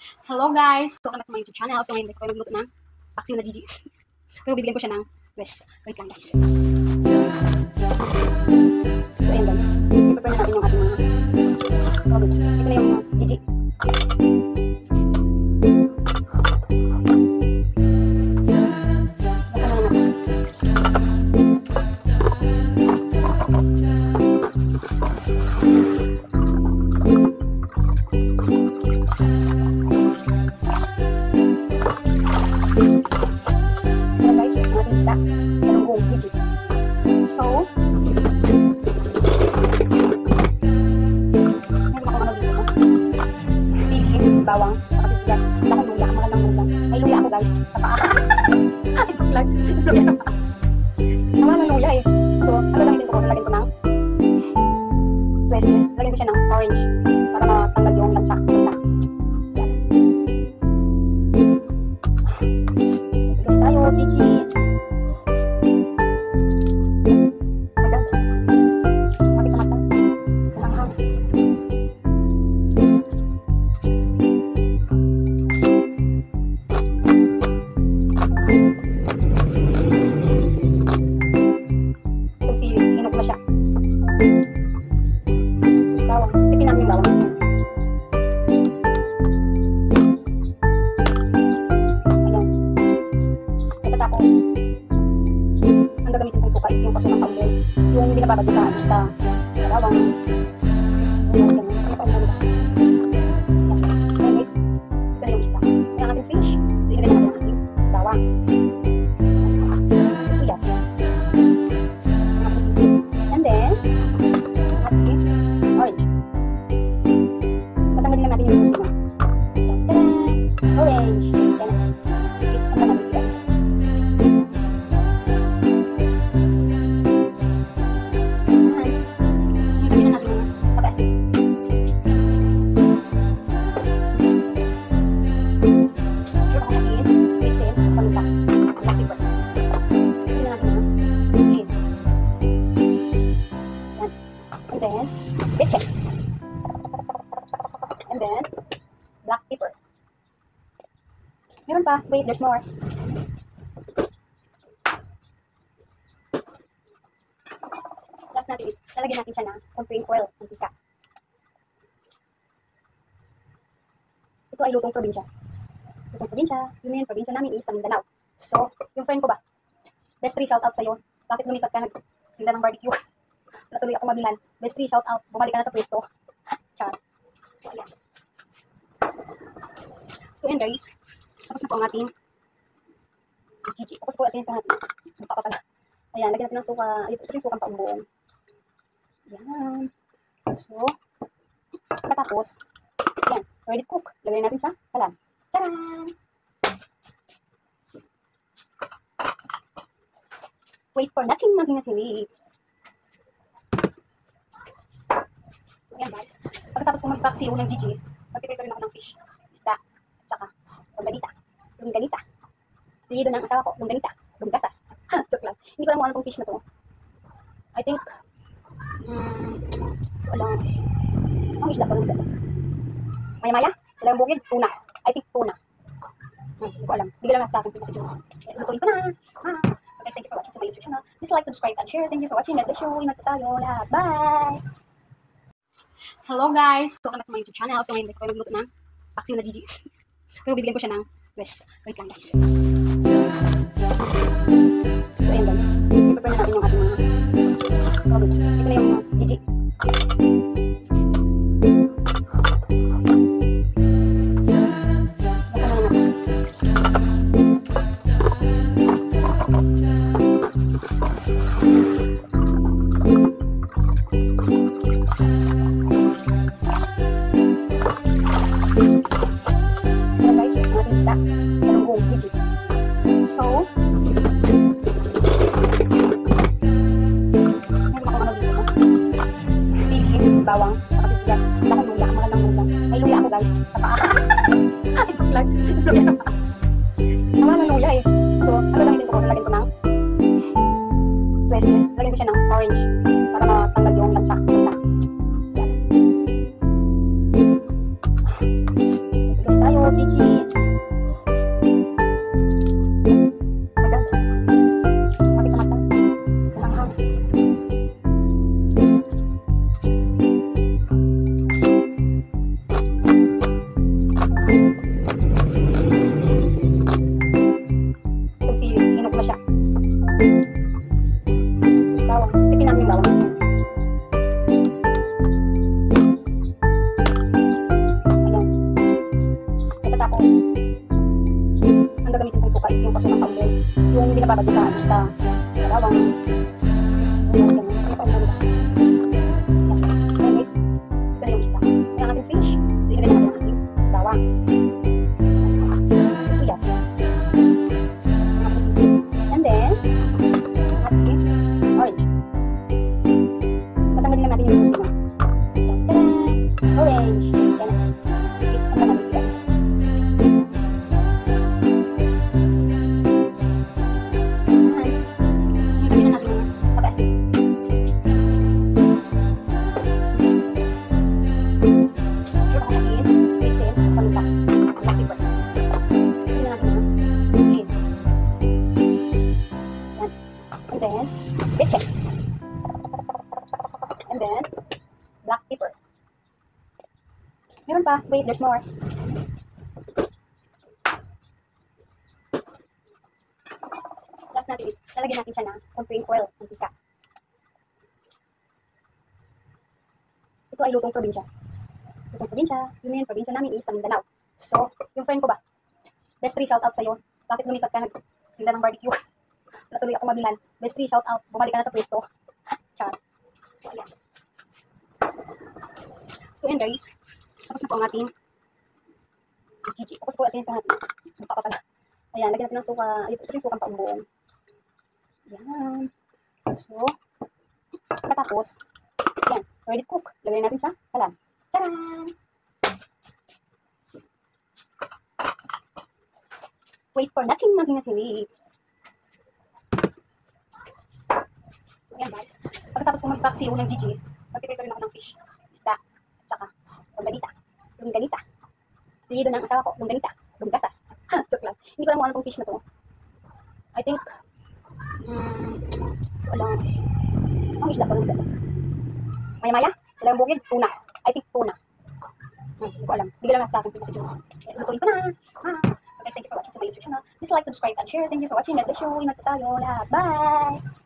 Hello guys! Welcome back to my YouTube channel. So ngayon guys, ako nagluto ng paksiw na Gigi. Pero bibigyan ko siya ng rest. Wait lang guys. So ayan guys. I-prepare na natin yung ating mga product. Ito na yung Gigi. So, sili, bawang, saka sibuyas. Dahil luya, magandang luya. May luya ako guys, sa paa. It's so flag. Luya sa paa. Naman ng luya eh. So, ano gamitin ko? Nalagyan ko ng twisties. Lagyan ko siya ng orange para matanggal yung lansa. Ito tayo, Gigi. Yung paso ng pambol, yung hindi nababad sa bawang. Ayan guys, ito na yung isda. Ayan ang ating fish. So ilagay na natin ang ating bawang. Sibuyas. And then, ating orange. Patanggalin lang natin yung gusto mo. Tadaan! Orange. And then, black pepper. Meron pa. Wait, there's more. Last natin is, lalagyan natin siya ng konting oil, mantika. Ito ay lutong probinsya. Lutong probinsya. Yung probinsya namin is sa Mindanao. So, yung friend ko ba? Best 3 shout out sa'yo. Bakit lumipat ka nagtinda ng barbecue? Natuloy ako mabilan. Best 3 shout out. Bumalik ka na sa pwesto. Char. So, ayan. So, ayan guys. Tapos na po ang ating Gigi. Tapos po atin natin. Suka pa pala. Ayan, lagyan natin ng suka. Ito yung sukang paumbuong. Ayan. So, katapos, ayan. Ready to cook. Lagyan natin sa kalan. Charan! Wait for nothing. Wait. So, ayan guys. Pagkatapos ko magpaksiw ng Gigi, magpiprito rin ako ng fish, isda, at saka longganisa. Pilido ng asawa ko, longganisa. Joke lang. Hindi ko alam kung ano itong fish na to. I think, walang, ang isda to. Maya-maya? Walang bukid? Tuna. I think tuna. Hindi ko alam. Bigla lang sa akin. Lutuin ko na. So guys, thank you for watching sa my YouTube channel. Please like, subscribe, and share. Thank you for watching. God bless you. Ingat po tayo lahat. Bye! Hello guys! Welcome back to my YouTube channel. So ngayon guys, ako nagluto ng paksiw na Gigi. Pero bibigyan ko siya ng rest. Wait lang guys. So ayan guys. I-prepare na natin yung ating mga product. Ito na yung Gigi. So, sili, bawang, saka sibuyas. Dahil luya, magandang luya. May luya ako guys, sa paa. It's so flag. Luya sa paa. Naman ng luya eh. So, ano gamitin ko? Nalagyan ko ng twisties. Lagyan ko siya ng orange para matanggal yung lansa. Ito tayo, gagamitin kong suka is yung pasukang pambon. Yung hindi nababad sa bawang. Yung mas ganun. Ano pa ang ba? Ayan guys, ito na yung isda. Ayan ang ating fish. So ilagay na natin ang ating bawang. Sibuyas. And then, ating orange. Patanggalin lang natin yung juice naman. Tadaan! Orange! Yan na. Ang natin sila. Ilagay na natin yung pag-asin. Sure ako asin, sweet tail, paminta, black pepper. Ilagay na natin yung leaves. Yan. And then, leche. And then, black pepper. Meron pa. Wait, there's more. Last natin is, lalagyan natin siya ng konting oil, mantika. Ito ay lutong probinsya. Lutong probinsya. Yun yung probinsya namin is sa Mindanao. So, yung friend ko ba? Best 3 shoutout sa'yo. Bakit lumipat ka nagtinda ng barbecue? Natuloy ako mabilan. Best 3 shoutout. Bumalik ka na sa pwesto. Char. So, ayan. So, ayan guys. Tapos na po ang ating Gigi. Tapos po atin natin. Suka pa pala. Ayan, lagyan natin ng suka. Ito yung sukang paumbuong. Ayan. So, pagkatapos, ayan, ready to cook. Lagyan natin sa kalan. Tcharan! Wait for nothing. Wait. So, ayan guys. Pagkatapos ko magpaksiw ng Gigi, magpiprito rin ako ng fish, isda, at saka longganisa. Pilido ng asawa ko, longganisa. Joke lang. Hindi ko alam kung ano itong fish na to. I think, walang, ang isda to. Maya-maya, walang bukid, tuna. I think tuna. Hindi ko alam. Bigla lang sa akin. Lutuin ko na. So guys, thank you for watching sa my YouTube channel. Please like, subscribe, and share. Thank you for watching. God bless you. Ingat po tayo lahat. Bye!